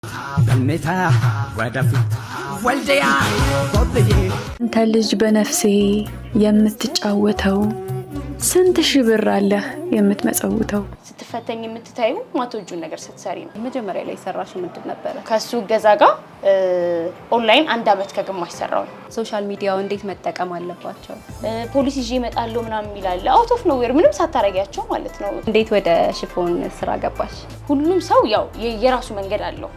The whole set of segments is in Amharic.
በኔታ ወደፊት ወልዲያ ቦብዬ አንተ ልጅ በነፍሴ የምትጫወተው ስንት ሺህ ብር አለህ የምትመጸውተው? ስትፈተኝ የምትታዩ ማቶጁን ነገር ስትሰሪ ነው። መጀመሪያ ላይ ሰራሽ ምንድን ነበር? ከሱ ገዛ ጋር ኦንላይን 1 አመት ከግማሽ ሰራው። ሶሻል ሚዲያው እንዴት መጠቀም አለባቸው? ፖሊሲ ይዤ እመጣለሁ ምናምን ይላል። አውት ኦፍ ኖዌር ምንም ሳታረጊያቸው ማለት ነው። እንዴት ወደ ሽፎን ስራ ገባሽ? ሁሉም ሰው ያው የራሱ መንገድ አለው።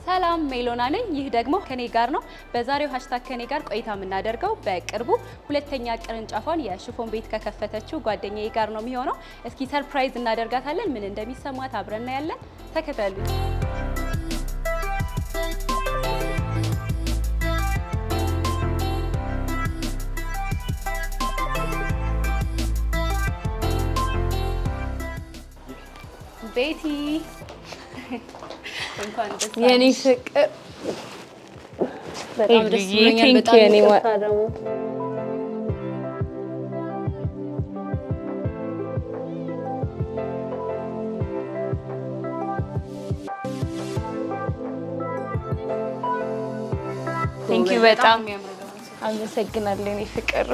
ሰላም ሜሎና ነኝ። ይህ ደግሞ ከኔ ጋር ነው። በዛሬው ሃሽታግ ከኔ ጋር ቆይታ የምናደርገው በቅርቡ ሁለተኛ ቅርንጫፏን የሽፎን ቤት ከከፈተችው ጓደኛዬ ጋር ነው የሚሆነው። እስኪ ሰርፕራይዝ እናደርጋታለን። ምን እንደሚሰማት አብረን እናያለን። ተከታተሉ። ቤቲ እንኳን ደስ አለሽ። የኔ ፍቅር በጣም ደስ ብሎኛል። በጣም ይቅርታ ደግሞ ቴንክ ዩ በጣም አመሰግናለሁ የኔ ፍቅር።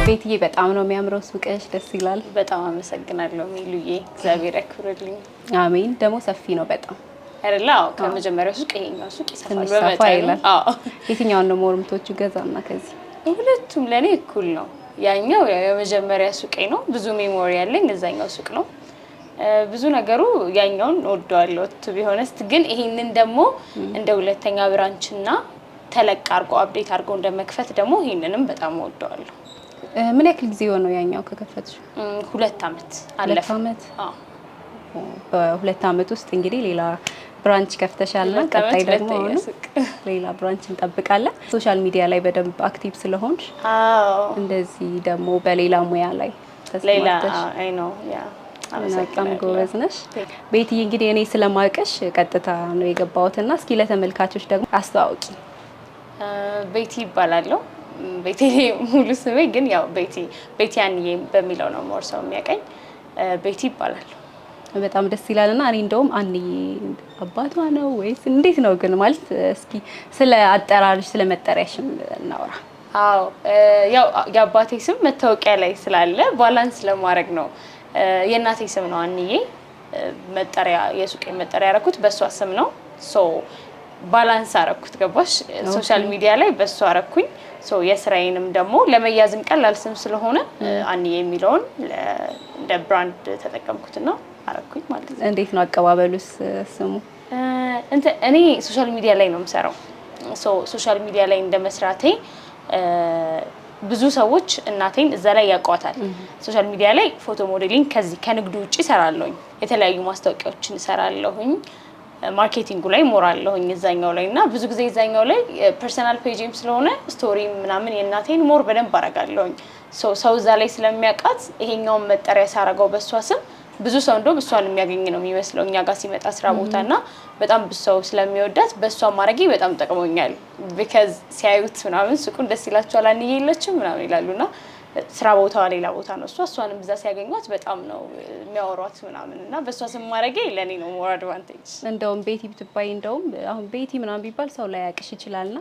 ቤትዬ በጣም ነው የሚያምረው ሱቅሽ፣ ደስ ይላል። በጣም አመሰግናለሁ ሚሉዬ፣ እግዚአብሔር ያክብርልኝ። አሜን። ደግሞ ሰፊ ነው በጣም አይደለ? አዎ፣ ከመጀመሪያው ሱቅ ይሄኛው ሱቅ ይሰፋል ሰፋ በመጠኑ። ይላል። አዎ፣ የትኛውን ነው ሞርምቶቹ ገዛና? ከዚህ ሁለቱም ለኔ እኩል ነው። ያኛው የመጀመሪያ ሱቄ ነው፣ ብዙ ሜሞሪ ያለኝ እዛኛው ሱቅ ነው። ብዙ ነገሩ ያኛውን ወደዋለሁ ቱ ቢሆነስት፣ ግን ይሄንን ደግሞ እንደ ሁለተኛ ብራንችና ተለቅ አድርጎ አፕዴት አድርጎ እንደመክፈት ደግሞ ይሄንንም በጣም ወደዋለሁ። ምን ያክል ጊዜ ሆነው ያኛው ከከፈትሽ? 2 አመት አለፈ። 2 አመት? አዎ። በ2 አመት ውስጥ እንግዲህ ሌላ ብራንች ከፍተሻልና ቀጣይ ደግሞ ሌላ ብራንች እንጠብቃለን። ሶሻል ሚዲያ ላይ በደንብ አክቲቭ ስለሆንሽ እንደዚህ ደግሞ በሌላ ሙያ ላይ ተስማምተሽ አይ ነው ያ በጣም ጎበዝ ነሽ ቤትዬ። እንግዲህ እኔ ስለማውቅሽ ቀጥታ ነው የገባሁትና እስኪ ለተመልካቾች ደግሞ አስተዋውቂ። ቤቲ ይባላለሁ። ቤቲ ሙሉ ስሜ ግን ያው ቤቲ አንዬ በሚለው ነው ሞር ሰው የሚያቀኝ። ቤቲ ይባላለሁ። በጣም ደስ ይላልና እኔ እንደውም አንዬ አባቷ ነው ወይስ እንዴት ነው ግን? ማለት እስኪ ስለ አጠራርሽ ስለ መጠሪያሽም እናውራ። አዎ ያው የአባቴ ስም መታወቂያ ላይ ስላለ ባላንስ ለማድረግ ነው። የእናቴ ስም ነው አንዬ። መጠሪያ የሱቄ መጠሪያ ያረኩት በሷ ስም ነው። ሶ ባላንስ አረኩት። ገባሽ? ሶሻል ሚዲያ ላይ በሷ አረኩኝ። ሶ የስራዬንም ደግሞ ለመያዝም ቀላል ስም ስለሆነ አንዬ የሚለውን እንደ ብራንድ ተጠቀምኩትና አረኩኝ ማለት ነው። እንዴት ነው አቀባበሉስ ስሙ? እኔ ሶሻል ሚዲያ ላይ ነው የምሰራው። ሶ ሶሻል ሚዲያ ላይ እንደመስራቴ ብዙ ሰዎች እናቴን እዛ ላይ ያውቋታል። ሶሻል ሚዲያ ላይ ፎቶ ሞዴሊንግ ከዚህ ከንግዱ ውጪ እሰራለሁኝ። የተለያዩ ማስታወቂያዎችን እሰራለሁኝ። ማርኬቲንጉ ላይ ሞራለሁኝ እዛኛው ላይ እና ብዙ ጊዜ እዛኛው ላይ ፐርሰናል ፔጅም ስለሆነ ስቶሪ ምናምን የእናቴን ሞር በደንብ አረጋለሁኝ። ሰው እዛ ላይ ስለሚያውቃት ይሄኛውን መጠሪያ ሳረጋው በሷ ስም ብዙ ሰው እንደውም እሷን የሚያገኝ ነው የሚመስለው እኛ ጋር ሲመጣ ስራ ቦታና በጣም ብዙ ሰው ስለሚወዳት በሷ ማድረጌ በጣም ጠቅሞኛል። ቢካዝ ሲያዩት ምናምን ሱቁን ደስ ይላቸዋል። አንዬ የለችም ምናምን ይላሉና ስራ ቦታዋ ሌላ ቦታ ነው። እሷንም እዛ ሲያገኟት በጣም ነው የሚያወሯት ምናምን እና በሷ ስም ማድረጌ ለኔ ነው ሞር አድቫንቴጅ። እንደውም ቤቲ ብትባይ እንደውም አሁን ቤቲ ምናምን ቢባል ሰው ላይ ያቅሽ ይችላልና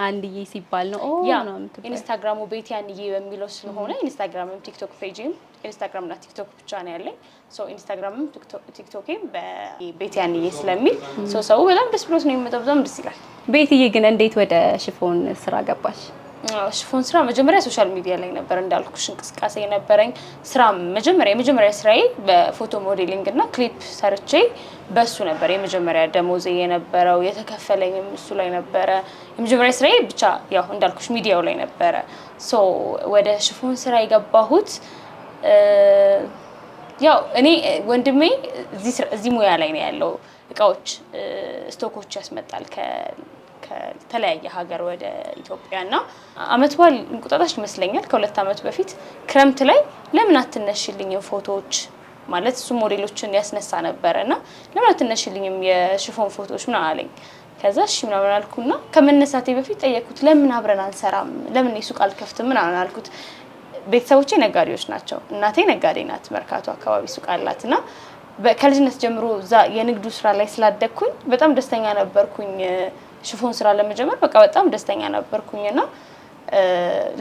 አንዬ ሲባል ነው ምናምን ትባይ። ኢንስታግራሙ ቤቲ አንዬ በሚለው ስለሆነ ኢንስታግራምም ቲክቶክ ፔጅም ኢንስታግራም እና ቲክቶክ ብቻ ነው ያለኝ። ሶ ኢንስታግራምም ቲክቶክም በቤቲ አንዬ ስለሚል ሰው በጣም ደስ ብሎት ነው የሚመጣው። በጣም ደስ ይላል። ቤትዬ ግን እንዴት ወደ ሽፎን ስራ ገባሽ? ሽፎን ስራ መጀመሪያ ሶሻል ሚዲያ ላይ ነበር እንዳልኩሽ እንቅስቃሴ የነበረኝ ስራ። የመጀመሪያ ስራዬ በፎቶ ሞዴሊንግ እና ክሊፕ ሰርቼ በሱ ነበር የመጀመሪያ ደሞዜ የነበረው። የተከፈለኝም እሱ ላይ ነበረ። የመጀመሪያ ስራዬ ብቻ ያው እንዳልኩሽ ሚዲያው ላይ ነበረ። ሶ ወደ ሽፎን ስራ የገባሁት ያው እኔ ወንድሜ እዚህ ሙያ ላይ ነው ያለው። እቃዎች ስቶኮች ያስመጣል ከተለያየ ሀገር ወደ ኢትዮጵያና አመት በዓል እንቁጣጣሽ ይመስለኛል ከ2 አመት በፊት ክረምት ላይ ለምን አትነሽልኝም ፎቶዎች ማለት እሱ ሞዴሎችን ያስነሳ ነበርና ለምን አትነሽልኝም የሽፎን ፎቶዎች ምን አለኝ። ከዛ እሺ ምናምን አልኩና ከመነሳቴ በፊት ጠየቅኩት ለምን አብረን አንሰራም ለምን የሱቅ አልከፍትም ምናምን አልኩት። ቤተሰቦቼ ነጋዴዎች ናቸው። እናቴ ነጋዴ ናት፣ መርካቶ አካባቢ ሱቅ አላትና ከልጅነት ጀምሮ እዛ የንግዱ ስራ ላይ ስላደግኩኝ በጣም ደስተኛ ነበርኩኝ። ሽፎን ስራ ለመጀመር በቃ በጣም ደስተኛ ነበርኩኝና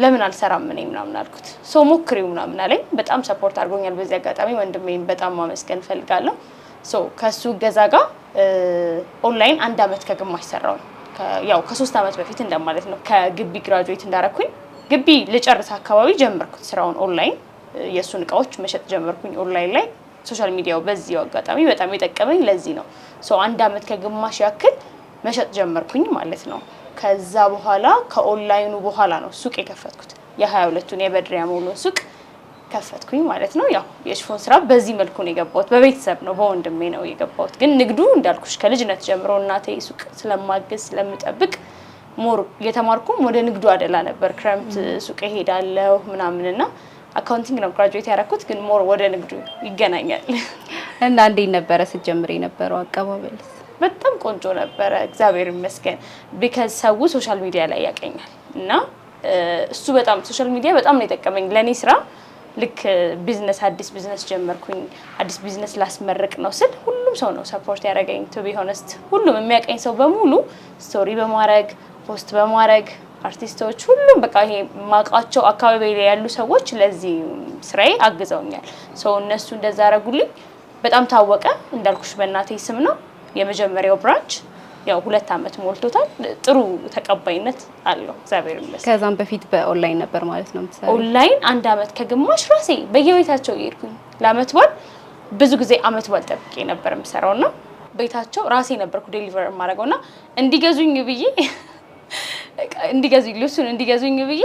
ለምን አልሰራም እኔ ምናምን አልኩት። ሰው ሞክሪው ምናምን አለኝ። በጣም ሰፖርት አድርጎኛል። በዚህ አጋጣሚ ወንድሜን በጣም ማመስገን ፈልጋለሁ። ከሱ ገዛ ጋር ኦንላይን 1 አመት ከግማሽ ሰራው። ያው ከ3 አመት በፊት እንደማለት ነው። ከግቢ ግራጁዌት እንዳረኩኝ ግቢ ልጨርስ አካባቢ ጀመርኩት ስራውን ኦንላይን። የሱን እቃዎች መሸጥ ጀመርኩኝ ኦንላይን ላይ። ሶሻል ሚዲያው በዚህ አጋጣሚ በጣም የጠቀመኝ ለዚህ ነው። 1 አመት ከግማሽ ያክል መሸጥ ጀመርኩኝ ማለት ነው። ከዛ በኋላ ከኦንላይኑ በኋላ ነው ሱቅ የከፈትኩት። የ22ቱን የበድሪያ ሞሉን ሱቅ ከፈትኩኝ ማለት ነው። ያው የሽፎን ስራ በዚህ መልኩ ነው የገባሁት። በቤተሰብ ነው በወንድሜ ነው የገባሁት። ግን ንግዱ እንዳልኩሽ ከልጅነት ጀምሮ እናቴ ሱቅ ስለማገዝ ስለምጠብቅ ሞር የተማርኩም ወደ ንግዱ አደላ ነበር። ክረምት ሱቅ ሄዳለሁ ምናምንና አካውንቲንግ ነው ግራጁዌት ያደረኩት። ግን ሞር ወደ ንግዱ ይገናኛል። እና እንዴት ነበረ ስትጀምሪ የነበረው አቀባበል? በጣም ቆንጆ ነበረ እግዚአብሔር ይመስገን። ቢካዝ ሰው ሶሻል ሚዲያ ላይ ያቀኛል እና እሱ በጣም ሶሻል ሚዲያ በጣም ነው የጠቀመኝ ለኔ ስራ። ልክ ቢዝነስ አዲስ ቢዝነስ ጀመርኩኝ። አዲስ ቢዝነስ ላስመርቅ ነው ስል ሁሉም ሰው ነው ሰፖርት ያደረገኝ። ቱ ቢ ሆነስት ሁሉም የሚያቀኝ ሰው በሙሉ ስቶሪ በማድረግ ፖስት በማድረግ አርቲስቶች ሁሉም በቃ ይሄ ማቃቸው አካባቢ ላይ ያሉ ሰዎች ለዚህ ስራዬ አግዘውኛል። እነሱ እንደዛ አረጉልኝ። በጣም ታወቀ። እንዳልኩሽ በእናቴ ስም ነው የመጀመሪያው ብራንች። ያው 2 አመት ሞልቶታል። ጥሩ ተቀባይነት አለው እግዚአብሔር ይመስገን። ከዛም በፊት በኦንላይን ነበር ማለት ነው የምትሰራው? ኦንላይን 1 አመት ከግማሽ ራሴ በየቤታቸው እየሄድኩኝ ለአመት በዓል ብዙ ጊዜ አመት በዓል ጠብቄ ነበር የምሰራውና ቤታቸው ራሴ ነበርኩ ዴሊቨር የማደርገውና እንዲገዙኝ ልብሱን እንዲገዙኝ ብዬ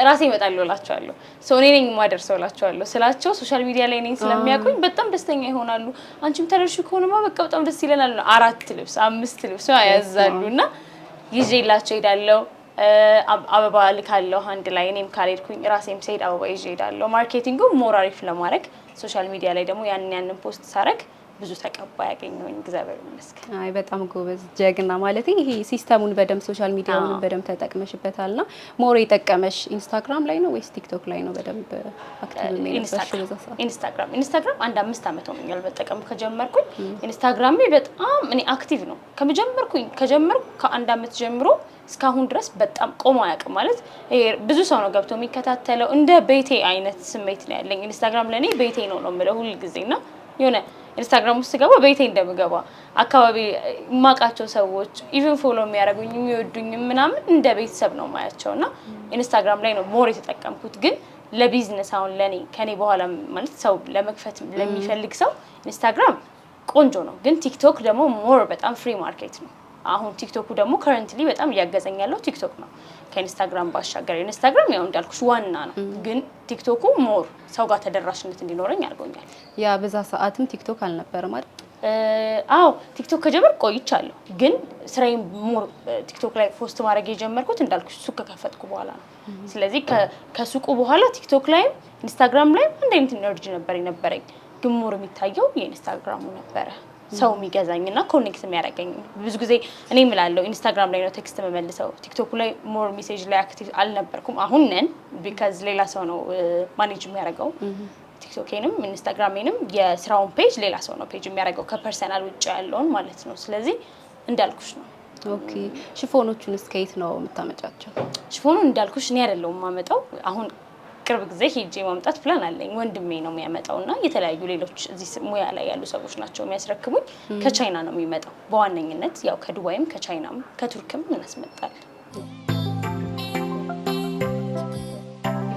ራሴ እመጣለሁ እላቸዋለሁ። እኔ ነኝ ማደርሰው እላቸዋለሁ ስላቸው ሶሻል ሚዲያ ላይ ነኝ ስለሚያውቁኝ በጣም ደስተኛ ይሆናሉ። አንቺም ተደርሽ ከሆነማ በቃ በጣም ደስ ይለናል። 4 ልብስ 5 ልብስ ያዛሉና ይዤላቸው ሄዳለሁ። አበባ ልካለሁ አንድ ላይ እኔም ካልሄድኩኝ ራሴም ስሄድ አበባ ይዤ ሄዳለሁ። ማርኬቲንጉ ሞር አሪፍ ለማድረግ ሶሻል ሚዲያ ላይ ደግሞ ያንን ፖስት ሳረግ ብዙ ተቀባይ ያገኘሁኝ እግዚአብሔር ይመስገን። አይ በጣም ጎበዝ ጀግና። ማለት ይሄ ሲስተሙን በደም ሶሻል ሚዲያውን በደም ተጠቅመሽበታልና ሞር የጠቀመሽ ኢንስታግራም ላይ ነው ወይስ ቲክቶክ ላይ ነው በደንብ አክቲቭ ነሽ? ኢንስታግራም 1-5 አመት ሆኖኛል በጠቀም ከጀመርኩኝ። ኢንስታግራም በጣም እኔ አክቲቭ ነው ከጀመርኩ ከ1 አመት ጀምሮ እስካሁን ድረስ በጣም ቆሞ አያውቅም። ማለት ብዙ ሰው ነው ገብቶ የሚከታተለው። እንደ ቤቴ አይነት ስሜት ነው ያለኝ። ኢንስታግራም ለኔ ቤቴ ነው የምለው ሁሉ ጊዜና የሆነ ኢንስታግራም ውስጥ ገባ ቤቴ እንደምገባ አካባቢ ማቃቸው ሰዎች ኢቭን ፎሎ የሚያደርጉኝ የሚወዱኝ ምናምን እንደ ቤተሰብ ነው ማያቸውና ኢንስታግራም ላይ ነው ሞር የተጠቀምኩት። ግን ለቢዝነስ አሁን ለኔ ከኔ በኋላ ማለት ሰው ለመክፈት ለሚፈልግ ሰው ኢንስታግራም ቆንጆ ነው። ግን ቲክቶክ ደግሞ ሞር በጣም ፍሪ ማርኬት ነው። አሁን ቲክቶኩ ደግሞ ከረንትሊ በጣም እያገዘኝ ያለው ቲክቶክ ነው ከኢንስታግራም ባሻገር። ኢንስታግራም ያው እንዳልኩሽ ዋና ነው፣ ግን ቲክቶኩ ሞር ሰው ጋር ተደራሽነት እንዲኖረኝ አድርጎኛል። ያ በዛ ሰዓትም ቲክቶክ አልነበረም አይደል? አዎ ቲክቶክ ከጀመር ቆይቻለሁ፣ ግን ስራዬን ሞር ቲክቶክ ላይ ፖስት ማድረግ የጀመርኩት እንዳልኩሽ ሱቅ ከከፈትኩ በኋላ ነው። ስለዚህ ከሱቁ በኋላ ቲክቶክ ላይ ኢንስታግራም ላይ አንድ አይነት ኢነርጂ ነበረኝ፣ ግን ሞር የሚታየው የኢንስታግራሙ ነበረ። ሰው የሚገዛኝና ኮኔክት የሚያደርገኝ ብዙ ጊዜ እኔ እምላለሁ ኢንስታግራም ላይ ነው ቴክስት መመልሰው። ቲክቶክ ላይ ሞር ሜሴጅ ላይ አክቲቭ አልነበርኩም። አሁን ነን ቢካዝ ሌላ ሰው ነው ማኔጅ የሚያደርገው ቲክቶኬንም ኢንስታግራሜንም። የስራውን ፔጅ ሌላ ሰው ነው ፔጅ የሚያደርገው ከፐርሰናል ውጭ ያለውን ማለት ነው። ስለዚህ እንዳልኩሽ ነው። ኦኬ ሽፎኖቹን እስከየት ነው የምታመጫቸው? ሽፎኑን እንዳልኩሽ እኔ አይደለሁም የማመጣው። አሁን ቅርብ ጊዜ ሄጄ ማምጣት ፕላን አለኝ። ወንድሜ ነው የሚያመጣውና የተለያዩ ሌሎች እዚህ ሙያ ላይ ያሉ ሰዎች ናቸው የሚያስረክቡኝ። ከቻይና ነው የሚመጣው በዋነኝነት ያው ከዱባይም ከቻይናም ከቱርክም እናስመጣለን።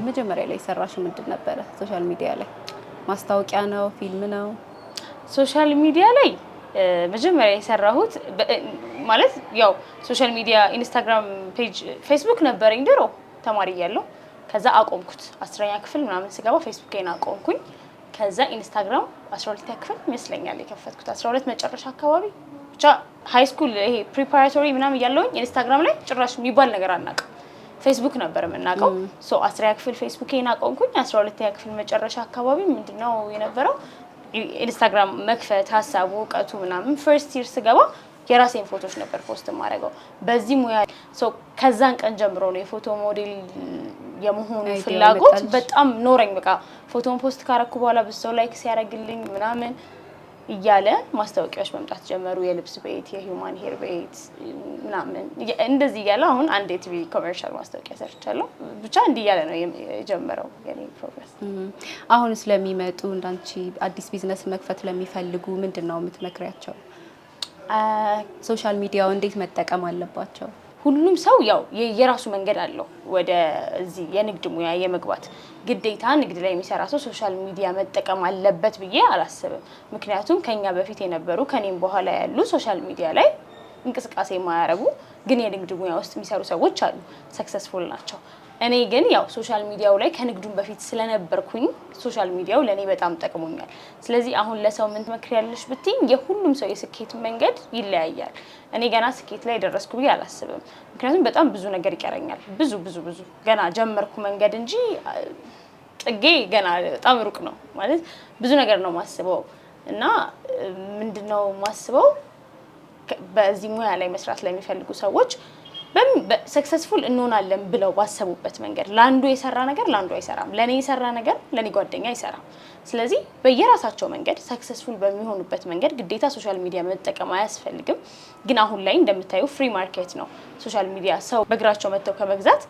መጀመሪያ ላይ ሰራሽው ምንድን ነበረ? ሶሻል ሚዲያ ላይ ማስታወቂያ ነው ፊልም ነው? ሶሻል ሚዲያ ላይ መጀመሪያ የሰራሁት ማለት ያው ሶሻል ሚዲያ ኢንስታግራም ፔጅ ፌስቡክ ነበረኝ ድሮ ተማሪ እያለሁ። ከዛ አቆምኩት 10ኛ ክፍል ምናምን ስገባ ፌስቡኬን አቆምኩኝ። ከዛ ኢንስታግራም 12ኛ ክፍል ይመስለኛል የከፈትኩት 12 መጨረሻ አካባቢ ብቻ ሃይ ስኩል ይሄ ፕሪፓራቶሪ ምናምን ያለውኝ ኢንስታግራም ላይ ጭራሽ የሚባል ነገር አናውቅም። ፌስቡክ ነበር የምናውቀው ሶ 10ኛ ክፍል ፌስቡኬን አቆምኩኝ 12ኛ ክፍል መጨረሻ አካባቢ ምንድነው የነበረው ኢንስታግራም መክፈት ሐሳቡ እውቀቱ ምናምን ፈርስት ይር ስገባ የራሴን ፎቶዎች ነበር ፖስት ማድረገው በዚህ ሙያ ሶ ከዛን ቀን ጀምሮ ነው የፎቶ ሞዴል የመሆኑ ፍላጎት በጣም ኖረኝ በቃ ፎቶን ፖስት ካረኩ በኋላ በሰው ላይክ ሲያረግልኝ ምናምን እያለ ማስታወቂያዎች መምጣት ጀመሩ የልብስ ቤት የሂውማን ሄር ቤት ምናምን እንደዚህ እያለ አሁን አንድ የቲቪ ኮመርሻል ማስታወቂያ ሰርቻለሁ ብቻ እንዲህ እያለ ነው የጀመረው የኔ ፕሮግረስ አሁን ስለሚመጡ እንዳንቺ አዲስ ቢዝነስ መክፈት ለሚፈልጉ ምንድነው የምትመክሪያቸው ሶሻል ሚዲያው እንዴት መጠቀም አለባቸው ሁሉም ሰው ያው የራሱ መንገድ አለው ወደ እዚህ የንግድ ሙያ የመግባት ግዴታ ንግድ ላይ የሚሰራ ሰው ሶሻል ሚዲያ መጠቀም አለበት ብዬ አላስብም ምክንያቱም ከኛ በፊት የነበሩ ከኔም በኋላ ያሉ ሶሻል ሚዲያ ላይ እንቅስቃሴ የማያረጉ ግን የንግድ ሙያ ውስጥ የሚሰሩ ሰዎች አሉ ሰክሰስፉል ናቸው እኔ ግን ያው ሶሻል ሚዲያው ላይ ከንግዱን በፊት ስለነበርኩኝ ሶሻል ሚዲያው ለኔ በጣም ጠቅሞኛል ስለዚህ አሁን ለሰው ምን ትመክሪያለሽ ብትይ የሁሉም ሰው የስኬት መንገድ ይለያያል እኔ ገና ስኬት ላይ ደረስኩ ብዬ አላስብም ምክንያቱም በጣም ብዙ ነገር ይቀረኛል ብዙ ገና ጀመርኩ መንገድ እንጂ ጥጌ ገና በጣም ሩቅ ነው ማለት ብዙ ነገር ነው ማስበው እና ምንድነው ማስበው በዚህ ሙያ ላይ መስራት ላይ የሚፈልጉ ሰዎች ሰክሰስፉል እንሆናለን ብለው ባሰቡበት መንገድ ላንዱ የሰራ ነገር ላንዱ አይሰራም ለኔ የሰራ ነገር ለኔ ጓደኛ አይሰራም ስለዚህ በየራሳቸው መንገድ ሰክሰስፉል በሚሆኑበት መንገድ ግዴታ ሶሻል ሚዲያ መጠቀም አያስፈልግም ግን አሁን ላይ እንደምታዩ ፍሪ ማርኬት ነው ሶሻል ሚዲያ ሰው በእግራቸው መተው ከመግዛት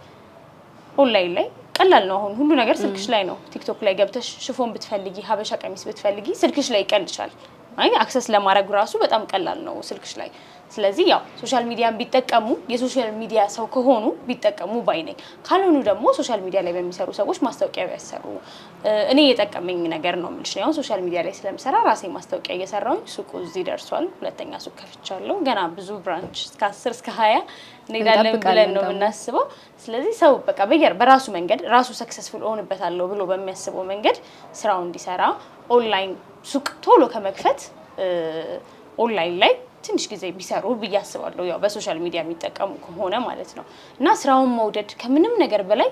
ኦንላይን ላይ ቀላል ነው አሁን ሁሉ ነገር ስልክሽ ላይ ነው ቲክቶክ ላይ ገብተሽ ሽፎን ብትፈልጊ ሀበሻ ቀሚስ ብትፈልጊ ስልክሽ ላይ ይቀልሻል አክሰስ ለማድረግ ራሱ በጣም ቀላል ነው ስልክሽ ላይ ስለዚህ ያው ሶሻል ሚዲያን ቢጠቀሙ የሶሻል ሚዲያ ሰው ከሆኑ ቢጠቀሙ ባይ ነኝ ካልሆኑ ደግሞ ሶሻል ሚዲያ ላይ በሚሰሩ ሰዎች ማስታወቂያ ያሰሩ እኔ የጠቀመኝ ነገር ነው ምልሽ ነው ሶሻል ሚዲያ ላይ ስለምሰራ ራሴ ማስታወቂያ እየሰራሁኝ ሱቁ እዚህ ደርሷል ሁለተኛ ሱቅ ከፍቻለሁ ገና ብዙ ብራንች እስከ 10 እስከ 20 እንሄዳለን ብለን ነው የምናስበው ስለዚህ ሰው በቃ በራሱ መንገድ ራሱ ሰክሰስፉል ሆንበታለሁ ብሎ በሚያስበው መንገድ ስራው እንዲሰራ ኦንላይን ሱቅ ቶሎ ከመክፈት ኦንላይን ላይ ትንሽ ጊዜ ቢሰሩ በያስባለሁ ያው በሶሻል ሚዲያ የሚጠቀሙ ከሆነ ማለት ነው እና ስራውን መውደድ ከምንም ነገር በላይ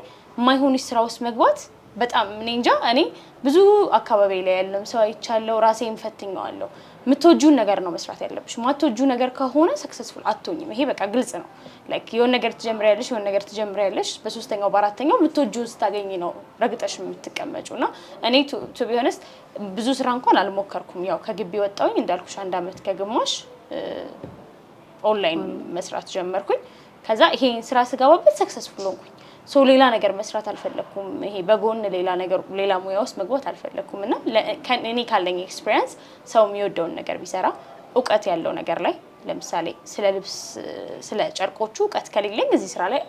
ማይሆንሽ ስራ ውስጥ መግባት በጣም እንጃ እኔ ብዙ አካባቢ ላይ ያለም ሰው አይቻለሁ ራሴን ፈትኛለሁ ምትወጁን ነገር ነው መስራት ያለብሽ ማትወጁ ነገር ከሆነ ሰክሰስፉል አትሆኝም ይሄ በቃ ግልጽ ነው ላይክ የሆነ ነገር ትጀምሪያለሽ በሶስተኛው በአራተኛው ምትወጁን ስታገኝ ነው ረግጠሽ የምትቀመጪውና እኔ ቱ ቢ ሆነስት ብዙ ስራ እንኳን አልሞከርኩም ያው ከግቢ ወጣሁኝ እንዳልኩሽ 1 አመት ከግማሽ ኦንላይን መስራት ጀመርኩኝ ከዛ ይሄን ስራ ስጋባበት ሰክሰስፉል ሆንኩኝ ሶ ሌላ ነገር መስራት አልፈለኩም ይሄ በጎን ሌላ ሙያ ውስጥ መግባት አልፈለኩም እና እኔ ካለኝ ኤክስፒሪየንስ ሰው የሚወደውን ነገር ቢሰራ ዕውቀት ያለው ነገር ላይ ለምሳሌ ስለ ልብስ ስለ ጨርቆቹ ዕውቀት ከሌለኝ እዚህ ስራ ላይ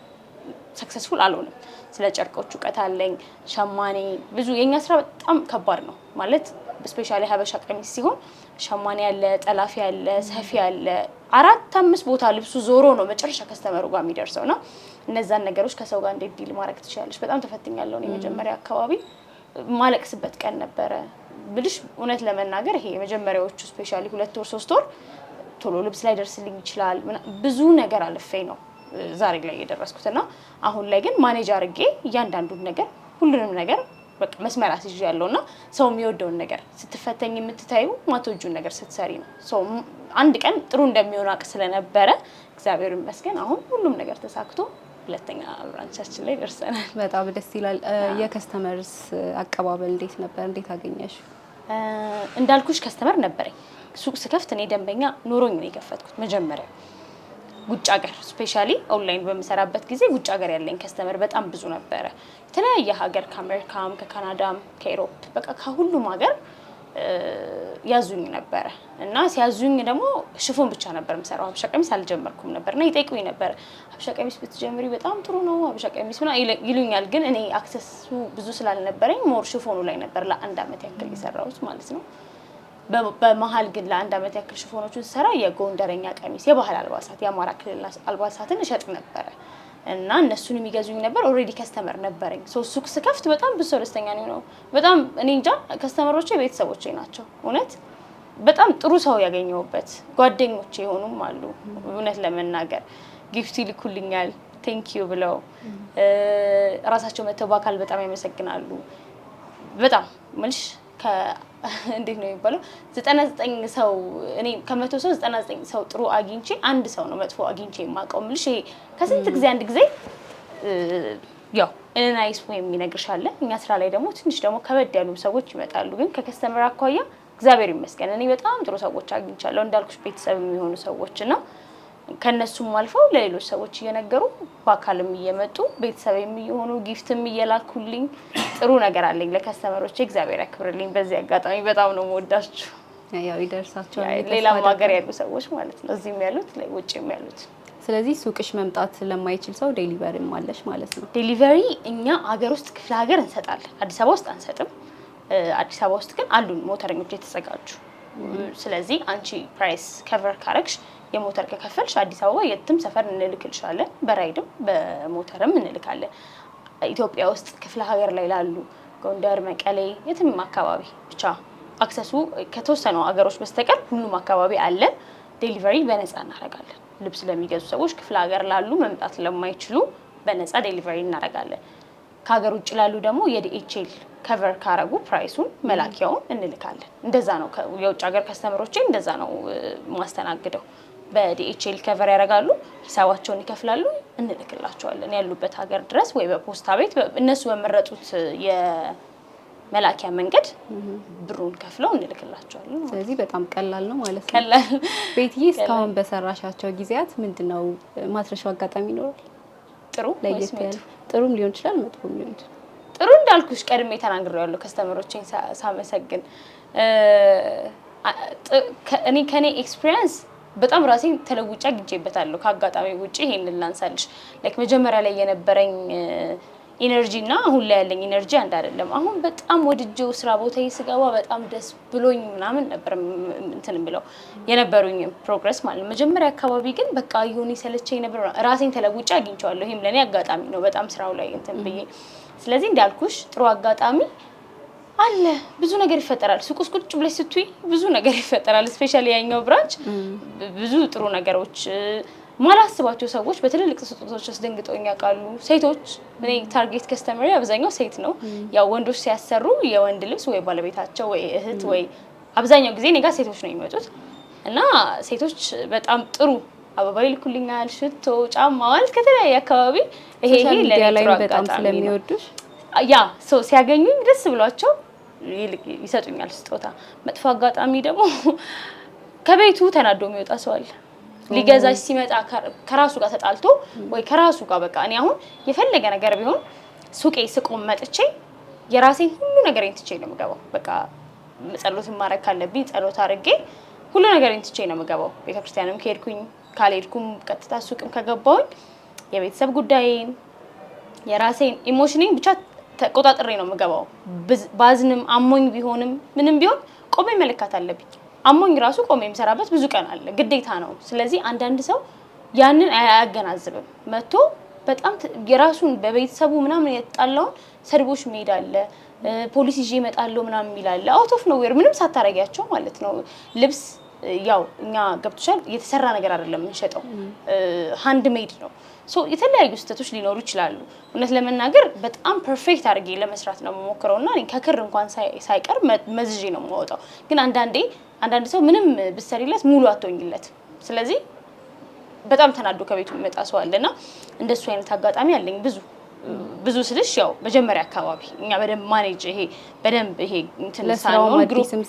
ሰክሰስፉል አልሆንም ስለ ጨርቆቹ ዕውቀት አለኝ ሸማኔ ብዙ የኛ ስራ በጣም ከባድ ነው ማለት ስፔሻሊ ሀበሻ ቀሚስ ሲሆን ሸማኔ ያለ ጠላፊ ያለ ሰፊ ያለ 4-5 ቦታ ልብሱ ዞሮ ነው መጨረሻ ከስተመሩ ጋር የሚደርሰውና እነዛን ነገሮች ከሰው ጋር እንዴት ዲል ማድረግ ትችላለሽ በጣም ተፈትኛለሁ ነው መጀመሪያ አካባቢ ማለቅስበት ቀን ነበረ ብልሽ እውነት ለመናገር ይሄ የመጀመሪያዎቹ ስፔሻሊ 2 ወር 3 ወር ቶሎ ልብስ ላይ ደርስልኝ ይችላል ብዙ ነገር አልፌ ነው ዛሬ ላይ የደረስኩትና አሁን ላይ ግን ማኔጅ አድርጌ እያንዳንዱን ነገር ሁሉንም ነገር በቃ መስመር አስይዣለሁና ሰው የሚወደውን ነገር ስትፈተኝ የምትታዩ ማቶጁን ነገር ስትሰሪ ነው ሰው አንድ ቀን ጥሩ እንደሚሆን አቅ ስለነበረ እግዚአብሔር ይመስገን አሁን ሁሉም ነገር ተሳክቶ ሁለተኛ ብራንቻችን ላይ ደርሰናል በጣም ደስ ይላል የከስተመርስ አቀባበል እንዴት ነበር እንዴት አገኘሽ እንዳልኩሽ ከስተመር ነበረኝ ሱቅ ስከፍት እኔ ደንበኛ ኖሮኝ ነው የከፈትኩት መጀመሪያ ውጭ ሀገር ስፔሻሊ ኦንላይን በመሰራበት ጊዜ ውጭ ሀገር ያለኝ ከስተመር በጣም ብዙ ነበር የተለያየ ሀገር ከአሜሪካም ከካናዳም ከዩሮፕ በቃ ከሁሉም ሀገር ያዙኝ ነበር እና ሲያዙኝ ደግሞ ሽፎን ብቻ ነበር የምሰራው ሀበሻ ቀሚስ አልጀመርኩም ነበርና ይጠይቁኝ ነበር ሀበሻ ቀሚስ ብትጀምሪ በጣም ጥሩ ነው ሀበሻ ቀሚስ ምና ይሉኛል ግን እኔ አክሰሱ ብዙ ስላልነበረኝ ሞር ሽፎኑ ላይ ነበር ለ1 አመት ያክል የሰራሁት ማለት ነው በመሃል ግን ለ1 አመት ያክል ሽፎኖቹን ሰራ የጎንደረኛ ቀሚስ የባህል አልባሳት የአማራ ክልል አልባሳትን እሸጥ ነበር እና እነሱን የሚገዙኝ ነበር ኦሬዲ ከስተመር ነበረኝ ሱቅ ስከፍት በጣም ብዙ ደስተኛ ነው በጣም እኔ እንጃ ከስተመሮቼ ቤተሰቦቼ ናቸው እውነት በጣም ጥሩ ሰው ያገኘውበት ጓደኞቼ ሆኑም አሉ እውነት ለመናገር ጊፍት ይልኩልኛል ቴንክ ዩ ብለው ራሳቸው መተው በአካል በጣም ያመሰግናሉ። በጣም ምንሽ እንዴት ነው የሚባለው 99 ሰው እኔ ከመቶ ሰው 99 ሰው ጥሩ አግኝቼ አንድ ሰው ነው መጥፎ አግኝቼ የማውቀው ምልሽ ይሄ ከስንት ጊዜ አንድ ጊዜ ያው ናይስ ወይ የሚነግርሻለ እኛ ስራ ላይ ደግሞ ትንሽ ደግሞ ከበድ ያሉ ሰዎች ይመጣሉ ግን ከከስተመር አኳያ እግዚአብሔር ይመስገን እኔ በጣም ጥሩ ሰዎች አግኝቻለሁ እንዳልኩሽ ቤተሰብ የሚሆኑ ሰዎችና ከነሱም አልፈው ለሌሎች ሰዎች እየነገሩ በአካልም እየመጡ ቤተሰብ የሚሆኑ ጊፍትም እየላኩልኝ ጥሩ ነገር አለኝ ለከስተመሮች እግዚአብሔር ያክብርልኝ በዚህ አጋጣሚ በጣም ነው የምወዳችሁ ያው ይደርሳቸዋል ሌላም ሀገር ያሉ ሰዎች ማለት ነው እዚህም ያሉት ውጭም ያሉት ስለዚህ ሱቅሽ መምጣት ለማይችል ሰው ዴሊቨሪም አለሽ ማለት ነው ዴሊቨሪ እኛ ሀገር ውስጥ ክፍለ ሀገር እንሰጣለን አዲስ አበባ ውስጥ አንሰጥም አዲስ አበባ ውስጥ ግን አሉን ሞተረኞች የተዘጋጁ ስለዚህ አንቺ ፕራይስ ከቨር ካረግሽ የሞተር ከከፈልሽ አዲስ አበባ የትም ሰፈር እንልክልሻለን በራይድም በሞተርም እንልካለን ኢትዮጵያ ውስጥ ክፍለ ሀገር ላይ ላሉ ጎንደር መቀሌ የትም አካባቢ ብቻ አክሰሱ ከተወሰኑ ሀገሮች በስተቀር ሁሉም አካባቢ አለ ዴሊቨሪ በነፃ እናደርጋለን ልብስ ለሚገዙ ሰዎች ክፍለ ሀገር ላሉ መምጣት ለማይችሉ በነፃ ዴሊቨሪ እናደርጋለን ከሀገር ውጭ ላሉ ደግሞ የዲኤችኤል ከቨር ካረጉ ፕራይሱን መላኪያውን እንልካለን እንደዛ ነው የውጭ ሀገር ከስተመሮቼ እንደዛ ነው ማስተናግደው በዲኤችኤል ከቨር ያደርጋሉ ሂሳባቸውን ይከፍላሉ እንልክላቸዋለን ያሉበት ሀገር ድረስ ወይ በፖስታ ቤት እነሱ በመረጡት የመላኪያ መንገድ ብሩን ከፍለው እንልክላቸዋለን ስለዚህ በጣም ቀላል ነው ማለት ነው ቀላል ቤትዬ እስካሁን በሰራሻቸው ጊዜያት ምንድነው ማትረሻው አጋጣሚ ይኖራል ጥሩ ለየት ያለ ጥሩም ሊሆን ይችላል መጥፎም ሊሆን ይችላል ጥሩ እንዳልኩሽ ቀድሜ ተናግሬያለሁ ከስተመሮቼን ሳመሰግን እኔ ከኔ ኤክስፒሪየንስ በጣም ራሴን ተለውጫ ግጄበታለሁ ከአጋጣሚ ውጪ ይሄንን ላንሳልሽ ላይክ መጀመሪያ ላይ የነበረኝ ኢነርጂ እና አሁን ላይ ያለኝ ኢነርጂ አንድ አይደለም አሁን በጣም ወድጄው ስራ ቦታዬ ስገባ በጣም ደስ ብሎኝ ምናምን ነበር እንትን ብለው የነበሩኝ ፕሮግረስ ማለት መጀመሪያ አካባቢ ግን በቃ ይሁን ይሰለቸኝ ነበር ራሴን ተለውጫ አግኝቻለሁ ይሄም ለኔ አጋጣሚ ነው በጣም ስራው ላይ እንትን ብዬ ስለዚህ እንዳልኩሽ ጥሩ አጋጣሚ አለ ብዙ ነገር ይፈጠራል ሱቅ ውስጥ ቁጭ ብለሽ ስትይ ብዙ ነገር ይፈጠራል ስፔሻሊ ያኛው ብራንች ብዙ ጥሩ ነገሮች ማላስባቸው ሰዎች በትልልቅ ስጦታዎች አስደንግጠውኝ ያውቃሉ ሴቶች እኔ ታርጌት ከስተመር አብዛኛው ሴት ነው ያው ወንዶች ሲያሰሩ የወንድ ልብስ ወይ ባለቤታቸው ወይ እህት ወይ አብዛኛው ጊዜ እኔ ጋር ሴቶች ነው የሚመጡት እና ሴቶች በጣም ጥሩ አበባ ይልኩልኛል ሽቶ ጫማ ማለት ከተለያየ አካባቢ ይሄ ለኔ በጣም ስለሚወዱሽ ያ ሲያገኙኝ ደስ ብሏቸው ይሰጡኛል ስጦታ መጥፎ አጋጣሚ ደግሞ ከቤቱ ተናዶ የሚወጣ ሰው አለ ሊገዛሽ ሲመጣ ከራሱ ጋር ተጣልቶ ወይ ከራሱ ጋር በቃ እኔ አሁን የፈለገ ነገር ቢሆን ሱቄ ስቆም መጥቼ የራሴን ሁሉ ነገሬን ትቼ ነው የምገባው በቃ ጸሎት ማድረግ ካለብኝ ጸሎት አድርጌ ሁሉ ነገሬን ትቼ ነው የምገባው ቤተክርስቲያንም ከሄድኩኝ ካልሄድኩም ቀጥታ ሱቅም ከገባሁኝ የቤተሰብ ጉዳይን የራሴን ኢሞሽኔን ብቻ ተቆጣጥሬ ነው የምገባው ባዝንም አሞኝ ቢሆንም ምንም ቢሆን ቆሜ መለካት አለብኝ አሞኝ ራሱ ቆሜ የምሰራበት ብዙ ቀን አለ ግዴታ ነው ስለዚህ አንዳንድ ሰው ያንን አያገናዝብም መጥቶ በጣም የራሱን በቤተሰቡ ምናምን የተጣላውን ሰርቦሽ መሄድ አለ ፖሊስ ይዤ እመጣለሁ ምናምን ይላል አውት ኦፍ ኖዌር ምንም ሳታረጋቸው ማለት ነው ልብስ ያው እኛ ገብቶሻል የተሰራ ነገር አይደለም እንሸጠው ሃንድ ሜድ ነው ሶ የተለያዩ ስህተቶች ሊኖሩ ይችላሉ እውነት ለመናገር በጣም ፐርፌክት አድርጌ ለመስራት ነው የምሞክረውና እኔ ከክር እንኳን ሳይቀር መዝዤ ነው የማወጣው ግን አንዳንድ ሰው ምንም ብሰሪለት ሙሉ አትሆኝለት ስለዚህ በጣም ተናዶ ከቤቱ የሚመጣ ሰው አለና እንደሱ አይነት አጋጣሚ አለኝ ብዙ ስልሽ ያው መጀመሪያ አካባቢ እኛ በደንብ ማኔጅ ይሄ በደንብ ይሄ እንትን ሳይኖር ግሩፕም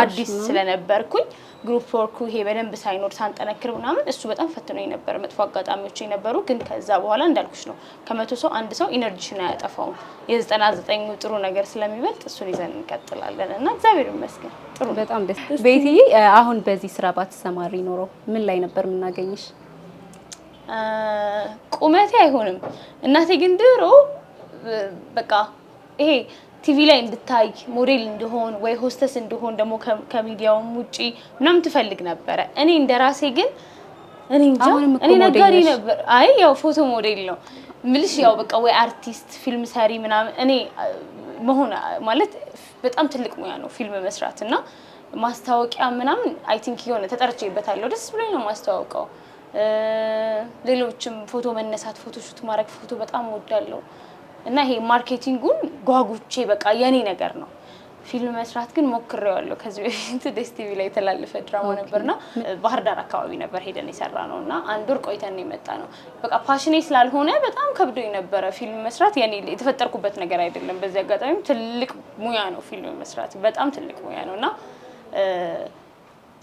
አዲስ ስለነበርኩኝ ግሩፕ ወርኩ ይሄ በደንብ ሳይኖር ሳንጠነክር ምናምን እሱ በጣም ፈትኖኝ ነበር መጥፎ አጋጣሚዎች ነበሩ ግን ከዛ በኋላ እንዳልኩሽ ነው ከመቶ ሰው አንድ ሰው ኢነርጂሽን አያጠፋውም የ99 ጥሩ ነገር ስለሚበልጥ እሱን ይዘን እንቀጥላለን እና እግዚአብሔር ይመስገን ጥሩ በጣም ደስ ቤትዬ አሁን በዚህ ስራ ባትሰማሪ ኖሮ ምን ላይ ነበር የምናገኝሽ ቁመቴ አይሆንም እናቴ ግን ድሮ በቃ ይሄ ቲቪ ላይ እንድታይ ሞዴል እንደሆን ወይ ሆስተስ እንደሆን ደግሞ ከሚዲያውም ውጪ ምናምን ትፈልግ ነበር እኔ እንደራሴ ግን እኔ እንጃ እኔ ነጋዴ ነበር አይ ያው ፎቶ ሞዴል ነው ምልሽ ያው በቃ ወይ አርቲስት ፊልም ሰሪ ምናምን እኔ መሆን ማለት በጣም ትልቅ ሙያ ነው ፊልም መስራትና ማስታወቂያ ምናምን አይ ቲንክ የሆነ ተጠርቼበታለሁ ደስ ብሎኝ ነው ማስታወቂያው ሌሎችም ፎቶ መነሳት ፎቶ ሹት ማድረግ ፎቶ በጣም ወዳለው እና ይሄ ማርኬቲንጉን ጓጉቼ በቃ የኔ ነገር ነው ፊልም መስራት ግን ሞክሬዋለሁ ከዚህ በፊት ደስ ቲቪ ላይ ተላልፈ ድራማ ነበርና ባህር ዳር አካባቢ ነበር ሄደን የሰራነውና አንድ ወር ቆይተን የመጣ ነው በቃ ፓሽኔ ስላልሆነ በጣም ከብዶኝ ነበር ፊልም መስራት የኔ የተፈጠርኩበት ነገር አይደለም በዚህ አጋጣሚ ትልቅ ሙያ ነው ፊልም መስራት በጣም ትልቅ ሙያ ነውና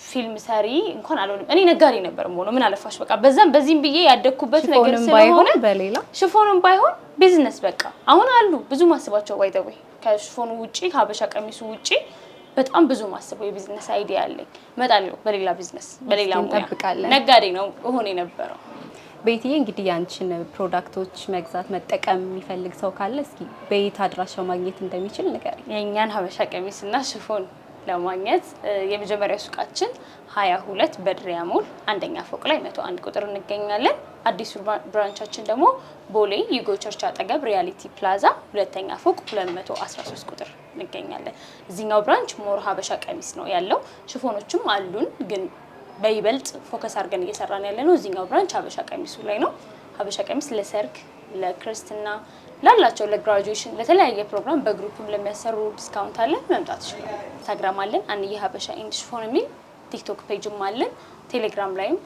ፊልም ሰሪ እንኳን አልሆንም እኔ ነጋዴ ነበር ሞኖ ምን አለፋሽ በቃ በዛም በዚህም ብዬ ያደኩበት ነገር ስለሆነ በሌላ ሽፎንም ባይሆን ቢዝነስ በቃ አሁን አሉ ብዙ ማስባቸው ባይተው ከሽፎኑ ውጪ ከሀበሻ ቀሚሱ ውጪ በጣም ብዙ ማስበው የቢዝነስ አይዲያ አለኝ መጣለው በሌላ ቢዝነስ በሌላ ሙያ ነጋዴ ነው ሆነ የነበረው ቤትዬ እንግዲህ ያንቺን ፕሮዳክቶች መግዛት መጠቀም የሚፈልግ ሰው ካለ እስኪ በየት አድራሻው ማግኘት እንደሚችል ንገሪኝ የኛን ሀበሻ ቀሚስና ሽፎን ለማግኘት የመጀመሪያው ሱቃችን 22 በድሪያ ሞል አንደኛ ፎቅ ላይ 101 ቁጥር እንገኛለን አዲሱ ብራንቻችን ደግሞ ቦሌ ዩጎ ቸርች አጠገብ ሪያሊቲ ፕላዛ ሁለተኛ ፎቅ 213 ቁጥር እንገኛለን እዚህኛው ብራንች ሞር ሀበሻ ቀሚስ ነው ያለው ሽፎኖችም አሉን ግን በይበልጥ ፎከስ አድርገን እየሰራን ያለነው እዚህኛው ብራንች ሀበሻ ቀሚሱ ላይ ነው ሀበሻ ቀሚስ ለሰርግ ለክርስትና ላላቸው ለግራጁዌሽን ለተለያየ ፕሮግራም በግሩፕም ለሚያሰሩ ዲስካውንት አለን መምጣት ይችላል ኢንስታግራም አለን አንዬ ሀበሻ ኢንድ ሽፎን የሚል ቲክቶክ ፔጅም አለን ቴሌግራም ላይም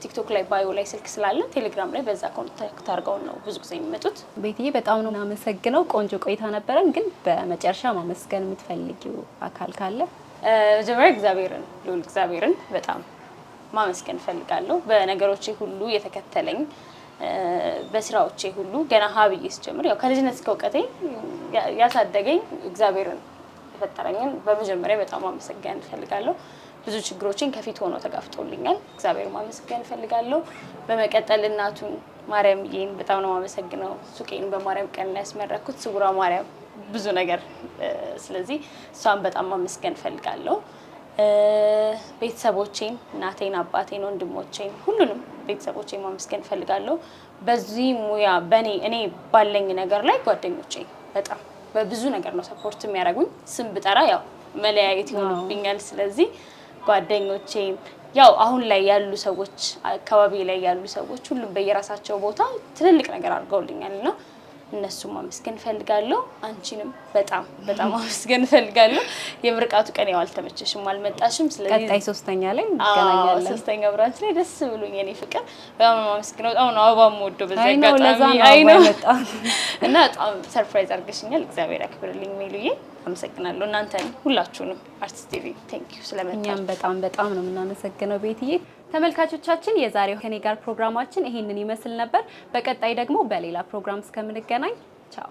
ቲክቶክ ላይ ባዮ ላይ ስልክ ስላለ ቴሌግራም ላይ በዛ ኮንታክት አድርገው ነው ብዙ ጊዜ የሚመጡት ቤትዬ በጣም ነው እናመሰግነው ቆንጆ ቆይታ ነበረን ግን በመጨረሻ ማመስገን የምትፈልጊው አካል ካለ መጀመሪያ እግዚአብሔርን በጣም ማመስገን ፈልጋለሁ በነገሮቼ ሁሉ የተከተለኝ በስራዎቼ ሁሉ ገና ሀብዬስ ጀምር ያው ከልጅነት እስከ እውቀቴ ያሳደገኝ እግዚአብሔርን የፈጠረኝን በመጀመሪያ በጣም ማመስገን ፈልጋለሁ ብዙ ችግሮችን ከፊት ሆኖ ተጋፍጦልኛል እግዚአብሔር ማመስገን ፈልጋለሁ በመቀጠል እናቱን ማርያምዬን በጣም ነው ማመሰግነው ሱቄን በማርያም ቀን ያስመረኩት ስውራ ማርያም ብዙ ነገር ስለዚህ እሷን በጣም ማመስገን ፈልጋለሁ ቤተሰቦቼን እናቴን አባቴን ወንድሞቼን ሁሉንም ቤተሰቦቼን ማመስገን ፈልጋለሁ በዚህ ሙያ እኔ ባለኝ ነገር ላይ ጓደኞቼ በጣም በብዙ ነገር ነው ሰፖርት የሚያደርጉኝ ስም ብጠራ ያው መለያየት ይሆንብኛል ስለዚህ ጓደኞቼን ያው አሁን ላይ ያሉ ሰዎች አካባቢ ላይ ያሉ ሰዎች ሁሉም በየራሳቸው ቦታ ትልልቅ ነገር አድርገውልኛልና እነሱም ማመስገን ፈልጋለሁ አንቺንም በጣም ማመስገን ፈልጋለሁ የምርቃቱ ቀን ያው አልተመቸሽም አልመጣሽም ስለዚህ ቀጣይ ሶስተኛ ላይ እንገናኛለን ሶስተኛ ብራንች ላይ ደስ ብሎኝ የኔ ፍቅር በጣም ማመስገነው በጣም ነው አበባ ሞዶ በዛ አጋጣሚ እና በጣም ሰርፕራይዝ አድርገሽኛል እግዚአብሔር ያክብርልኝ ሜሉዬ አመሰግናለሁ እናንተን ሁላችሁንም አርቲስት ቲቪ ቴንክ ዩ ስለመጣችሁ እኛም በጣም ነው የምናመሰግነው ቤትዬ ተመልካቾቻችን የዛሬው ከኔ ጋር ፕሮግራማችን ይሄንን ይመስል ነበር በቀጣይ ደግሞ በሌላ ፕሮግራም እስከምንገናኝ ቻው